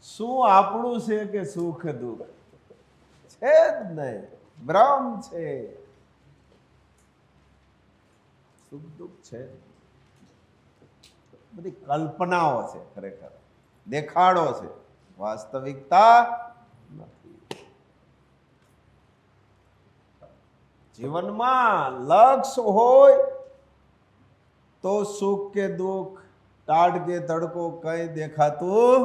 શું આપણું છે કે સુખ દુઃખ છે જ નહીં, ભ્રમ છે. સુખ દુઃખ છે બધી કલ્પનાઓ છે, ખરેખર દેખાડો છે, વાસ્તવિકતા નથી. જીવનમાં લક્ષ્ય હોય તો સુખ કે દુઃખ, ટાઢ કે તડકો કઈ દેખાતું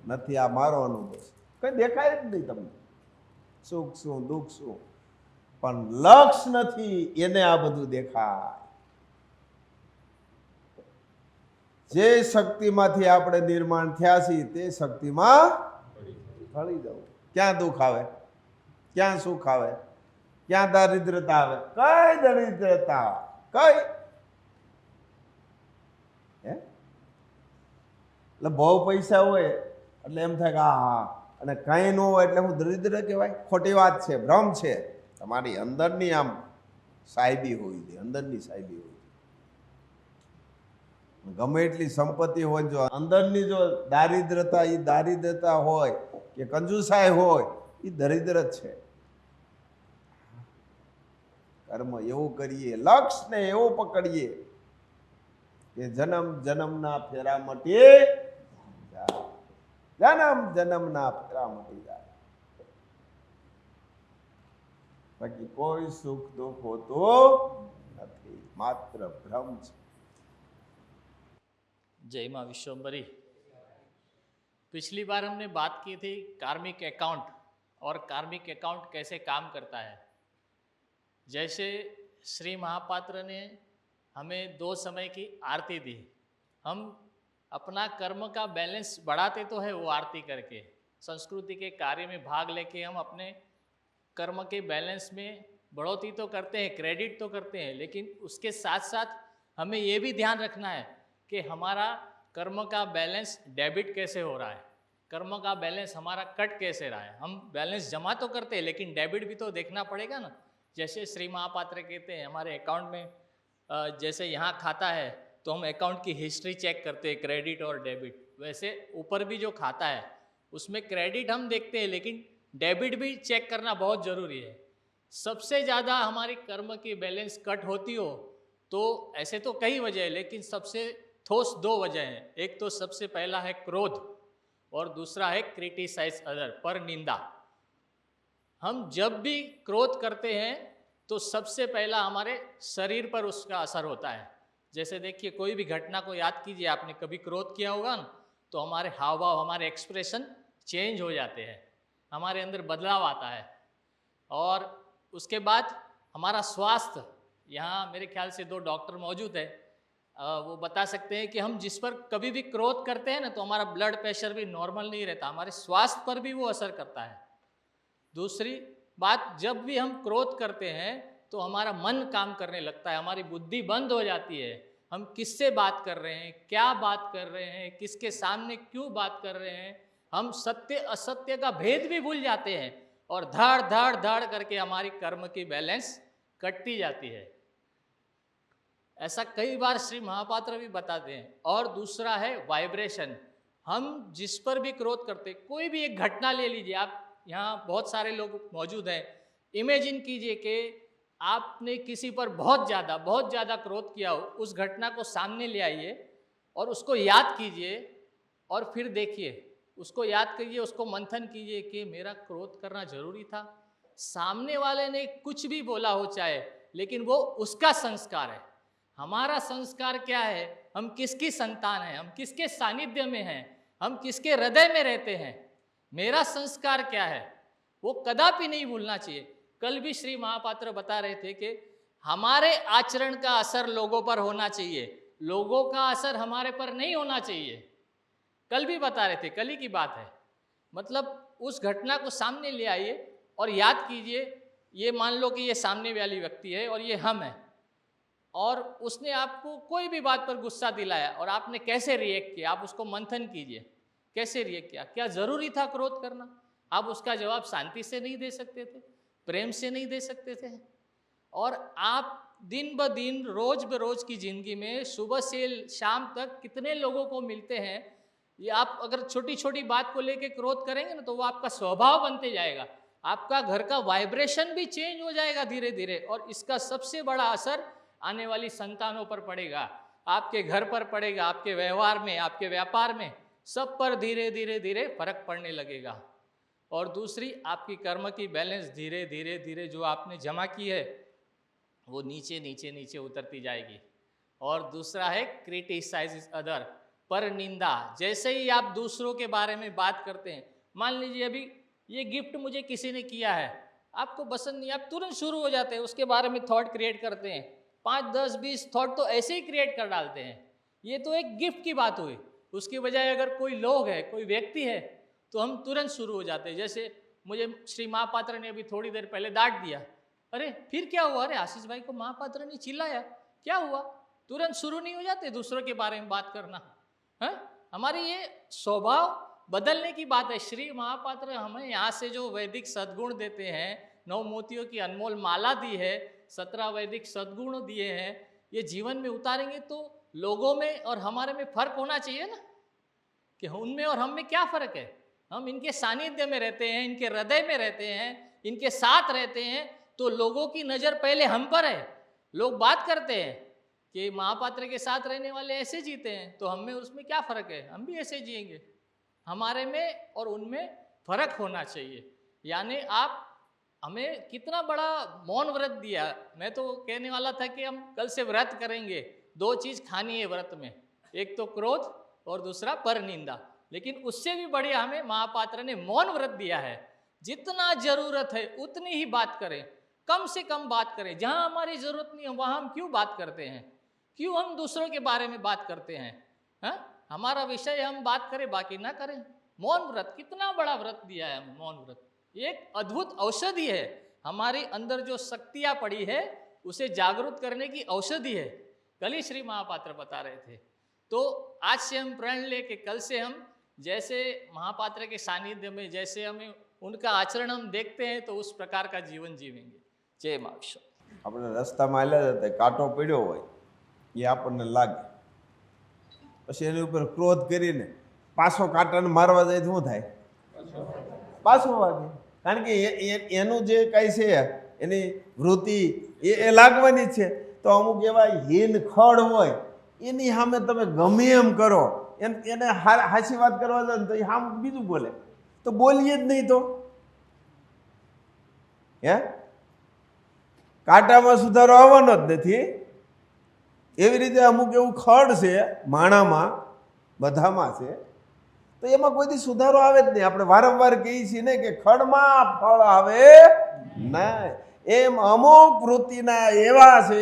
નથી. આ મારો અનુભવ છે. કઈ દેખાય જ નહીં તમને, સુખ શું દુઃખ શું, પણ લક્ષ્ય નથી એને આ બધું દેખાય. જે શક્તિમાંથી આપણે નિર્માણ થયા છીએ તે શક્તિમાં ઢળી જવું. ક્યાં દુઃખ આવે, ક્યાં સુખ આવે, ક્યાં દારિદ્રતા આવે? કઈ દરિદ્રતા કઈ એટલે બહુ પૈસા હોય એટલે એમ થાય કે હા, અને કઈ ન હોય એટલે હું દરિદ્ર કહેવાય? ખોટી વાત છે, ભ્રમ છે. તમારી અંદરની આમ સાહેબી હોવી જોઈએ, અંદરની સાહેબી હોવી. ગમે એટલી સંપત્તિ હોય, જો અંદરની જો દારિદ્રતા, એ દારિદ્રતા હોય કે કંજુસાઈ હોય, એ દરિદ્ર જ છે. કર્મ એવું કરીએ, લક્ષ્યને એવું પકડીએ કે જન્મ જન્મના ફેરા મટી જાય, જન્મ જન્મના ફેરા મટી જાય. બાકી કોઈ સુખ દુઃખ હોતું નથી, માત્ર ભ્રમ છે. जय माँ विश्वम्भरी। पिछली बार हमने बात की थी कार्मिक अकाउंट और कार्मिक अकाउंट कैसे काम करता है। जैसे श्री महापात्र ने हमें 2 समय की आरती दी, हम अपना कर्म का बैलेंस बढ़ाते तो है वो आरती करके, संस्कृति के कार्य में भाग लेके हम अपने कर्म के बैलेंस में बढ़ोतरी तो करते हैं, क्रेडिट तो करते हैं, लेकिन उसके साथ साथ हमें ये भी ध्यान रखना है कि हमारा कर्म का बैलेंस डेबिट कैसे हो रहा है, कर्म का बैलेंस हमारा कट कैसे रहा है। हम बैलेंस जमा तो करते हैं लेकिन डेबिट भी तो देखना पड़ेगा ना। जैसे श्री महापात्र कहते हैं हमारे अकाउंट में जैसे यहाँ खाता है तो हम अकाउंट की हिस्ट्री चेक करते हैं, क्रेडिट और डेबिट। वैसे ऊपर भी जो खाता है उसमें क्रेडिट हम देखते हैं लेकिन डेबिट भी चेक करना बहुत ज़रूरी है। सबसे ज़्यादा हमारी कर्म की बैलेंस कट होती हो तो ऐसे तो कई वजह है, लेकिन सबसे ठोस 2 वजह हैं। एक तो सबसे पहला है क्रोध और दूसरा है क्रिटिसाइज अदर, पर निंदा। हम जब भी क्रोध करते हैं तो सबसे पहला हमारे शरीर पर उसका असर होता है। जैसे देखिए कोई भी घटना को याद कीजिए, आपने कभी क्रोध किया होगा ना, तो हमारे हाव भाव, हमारे एक्सप्रेशन चेंज हो जाते हैं, हमारे अंदर बदलाव आता है। और उसके बाद हमारा स्वास्थ्य, यहाँ मेरे ख्याल से 2 डॉक्टर मौजूद है, वो बता सकते हैं कि हम जिस पर कभी भी क्रोध करते हैं ना तो हमारा ब्लड प्रेशर भी नॉर्मल नहीं रहता, हमारे स्वास्थ्य पर भी वो असर करता है। दूसरी बात, जब भी हम क्रोध करते हैं तो हमारा मन काम करने लगता है, हमारी बुद्धि बंद हो जाती है। हम किससे बात कर रहे हैं, क्या बात कर रहे हैं, किसके सामने क्यों बात कर रहे हैं, हम सत्य असत्य का भेद भी भूल जाते हैं और धड़ धड़ धड़ करके हमारी कर्म की बैलेंस कटती जाती है। ऐसा कई बार श्री महापात्र भी बताते हैं। और दूसरा है वाइब्रेशन। हम जिस पर भी क्रोध करते, कोई भी एक घटना ले लीजिए, आप यहाँ बहुत सारे लोग मौजूद हैं, इमेजिन कीजिए कि आपने किसी पर बहुत ज़्यादा क्रोध किया हो, उस घटना को सामने ले आइए और उसको याद कीजिए और फिर देखिए, उसको याद करिए, उसको मंथन कीजिए कि मेरा क्रोध करना जरूरी था। सामने वाले ने कुछ भी बोला हो चाहे, लेकिन वो उसका संस्कार है। हमारा संस्कार क्या है, हम किसकी संतान हैं, हम किसके सानिध्य में हैं, हम किसके हृदय में रहते हैं, मेरा संस्कार क्या है, वो कदापि नहीं भूलना चाहिए। कल भी श्री महापात्र बता रहे थे कि हमारे आचरण का असर लोगों पर होना चाहिए, लोगों का असर हमारे पर नहीं होना चाहिए। कल भी बता रहे थे, कल ही की बात है। मतलब उस घटना को सामने ले आइए और याद कीजिए, ये मान लो कि ये सामने वाली व्यक्ति है और ये हम हैं, और उसने आपको कोई भी बात पर गुस्सा दिलाया और आपने कैसे रिएक्ट किया, आप उसको मंथन कीजिए, कैसे रिएक्ट किया, क्या ज़रूरी था क्रोध करना? आप उसका जवाब शांति से नहीं दे सकते थे, प्रेम से नहीं दे सकते थे। और आप दिन ब दिन रोज की ज़िंदगी में सुबह से शाम तक कितने लोगों को मिलते हैं ये आप अगर छोटी छोटी बात को लेके क्रोध करेंगे ना तो वो आपका स्वभाव बनते जाएगा, आपका घर का वाइब्रेशन भी चेंज हो जाएगा धीरे धीरे, और इसका सबसे बड़ा असर आने वाली संतानों पर पड़ेगा, आपके घर पर पड़ेगा, आपके व्यवहार में, आपके व्यापार में, सब पर धीरे धीरे धीरे फर्क पड़ने लगेगा। और दूसरी, आपकी कर्म की बैलेंस धीरे धीरे धीरे जो आपने जमा की है वो नीचे नीचे नीचे उतरती जाएगी। और दूसरा है क्रिटिसाइज अदर, पर निंदा। जैसे ही आप दूसरों के बारे में बात करते हैं, मान लीजिए अभी ये गिफ्ट मुझे किसी ने किया है, आपको पसंद नहीं, आप तुरंत शुरू हो जाते हैं उसके बारे में थॉट क्रिएट करते हैं, 5, 10, 20 थॉट तो ऐसे ही क्रिएट कर डालते हैं। ये तो एक गिफ्ट की बात हुई। उसकी बजाय अगर कोई लोग है, कोई व्यक्ति है, तो हम तुरंत शुरू हो जाते हैं। जैसे मुझे श्री महापात्र ने अभी थोड़ी देर पहले डांट दिया, अरे फिर क्या हुआ, अरे आशीष भाई को महापात्र ने चिल्लाया, क्या हुआ, तुरंत शुरू नहीं हो जाते दूसरों के बारे में बात करना। है हमारी ये स्वभाव बदलने की बात है। श्री महापात्र हमें यहाँ से जो वैदिक सद्गुण देते हैं, 9 मोतियों की अनमोल माला दी है, 17 वैदिक सद्गुण दिए हैं, ये जीवन में उतारेंगे तो लोगों में और हमारे में फर्क होना चाहिए ना, कि उनमें और हम में क्या फर्क है। हम इनके सानिध्य में रहते हैं, इनके हृदय में रहते हैं, इनके साथ रहते हैं, तो लोगों की नज़र पहले हम पर है। लोग बात करते हैं कि महापात्र के साथ रहने वाले ऐसे जीते हैं, तो हम में उसमें क्या फ़र्क है, हम भी ऐसे जिएंगे। हमारे में और उनमें फ़र्क होना चाहिए। यानी आप हमें कितना बड़ा मौन व्रत दिया। मैं तो कहने वाला था कि हम कल से व्रत करेंगे, 2 चीज़ खानी है व्रत में, एक तो क्रोध और दूसरा पर निंदा। लेकिन उससे भी बढ़िया हमें महापात्र ने मौन व्रत दिया है। जितना जरूरत है उतनी ही बात करें, कम से कम बात करें। जहाँ हमारी ज़रूरत नहीं है वहाँ हम क्यों बात करते हैं, क्यों हम दूसरों के बारे में बात करते हैं। हाँ, हमारा विषय हम बात करें, बाकी ना करें। मौन व्रत, कितना बड़ा व्रत दिया है मौन व्रत। एक अद्भुत औषधि है, हमारे अंदर जो शक्तियाँ पड़ी है उसे जागरूक करने की औषधि है। कल ही श्री महापात्र बता रहे थे। तो आज से हम प्रण ले के कल से हम जैसे महापात्र के सानिध्य में जैसे हमें उनका आचरण हम देखते हैं तो उस प्रकार का जीवन जीवेंगे। जय माक्षर। આપણે રસ્તામાં હાલ્યા જતા કાંટો પડ્યો હોય એ આપણને લાગે, પછી એની ઉપર ક્રોધ કરીને પાછો કાંટાને મારવા જાય તો શું થાય? પાછો વાગે. કારણ કે એનું જે કાંઈ છે એની વૃત્તિ એ લાગવાની જ છે. તો અમુક એવા હીન ખડ હોય એની સામે તમે ગમે એમ કરો, એને હાચી વાત કરવા જાય ને તો એ સામ બીજું બોલે, તો બોલીએ જ નહીં. તો હે કાંટામાં સુધારો આવવાનો જ નથી. એવી રીતે અમુક એવું ખડ છે માણામાં, બધામાં છે, તો એમાં કોઈથી સુધારો આવે જ નહીં. આપણે વારંવાર કહીએ છીએ ને કે ખડમાં ફળ આવે નહીં. એમ અમુક વૃત્તિના એવા છે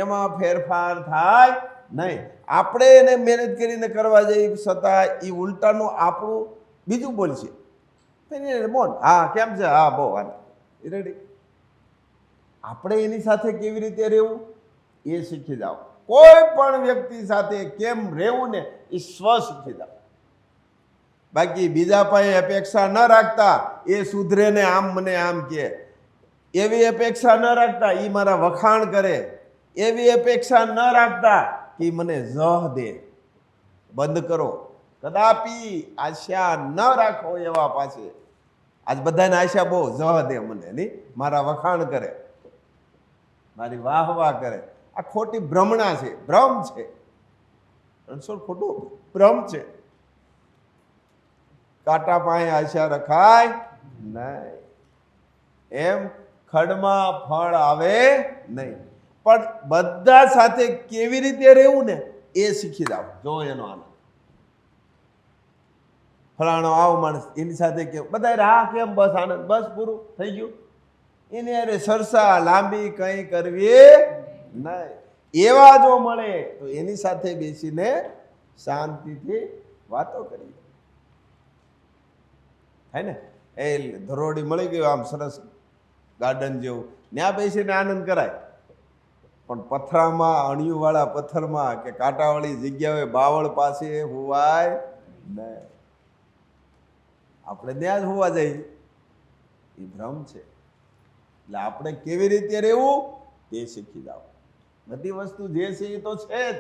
એમાં ફેરફાર થાય નહીં. આપણે એને મહેનત કરીને કરવા જઈએ છતાં એ ઉલટાનું આપણું બીજું બોલશે. મોન, હા કેમ છે, હા બહુ રેડી. આપણે એની સાથે કેવી રીતે રહેવું એ શીખી જાઓ. કોઈ પણ વ્યક્તિ સાથે કેમ રહેવું ને એ સ્વ શીખી જાઓ. બાકી બીજા પાસે અપેક્ષા ન રાખતા એ સુધરે ને આમ મને આમ કે, એવી અપેક્ષા ન રાખતા એ મારા વખાણ કરે, એવી અપેક્ષા ન રાખતા કે મને જહ દે. બંધ કરો, કદાપી આશા ન રાખો એવા પાસે. આજ બધાને આશા બહુ, જહ દે મને, નહીં મારા વખાણ કરે, મારી વાહ વાહ કરે. આ ખોટી ભ્રમણા છે, ભ્રમ છે, ખોટું ભ્રમ છે. કાંટા પાસે આશા રખાય નહીં. એમ ખડમાં ફળ આવે નહીં. પણ બધા સાથે કેવી રીતે રહેવું ને એ શીખી જાવ. જો એનો આનંદ, ફલાણો આવો માણસ, એની સાથે કેમ બધા રાહ, કેમ બસ આનંદ, બસ પૂરું થઈ ગયું. એની અરે સરસા લાંબી કંઈ કરવી નહીં. એવા જો મળે તો એની સાથે બેસીને શાંતિથી વાતો કરીએ. હે ને, એ ધરોડી મળી ગયો આમ સરસ ગાર્ડન જેવું, ત્યાં બેસીને આનંદ કરાય. પણ પથરામાં, અણિયુંવાળા પથ્થરમાં કે કાંટાવાળી જગ્યાએ બાવળ પાસે હોવાય નહીં. આપણે ત્યાં જ હોવા જઈએ, એ ભ્રમ છે. એટલે આપણે કેવી રીતે રહેવું તે શીખી જાઓ. બધી વસ્તુ જે છે એ તો છે જ,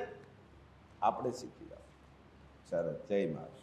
આપણે શીખી જાઓ. સરસ. જય મહારાજ.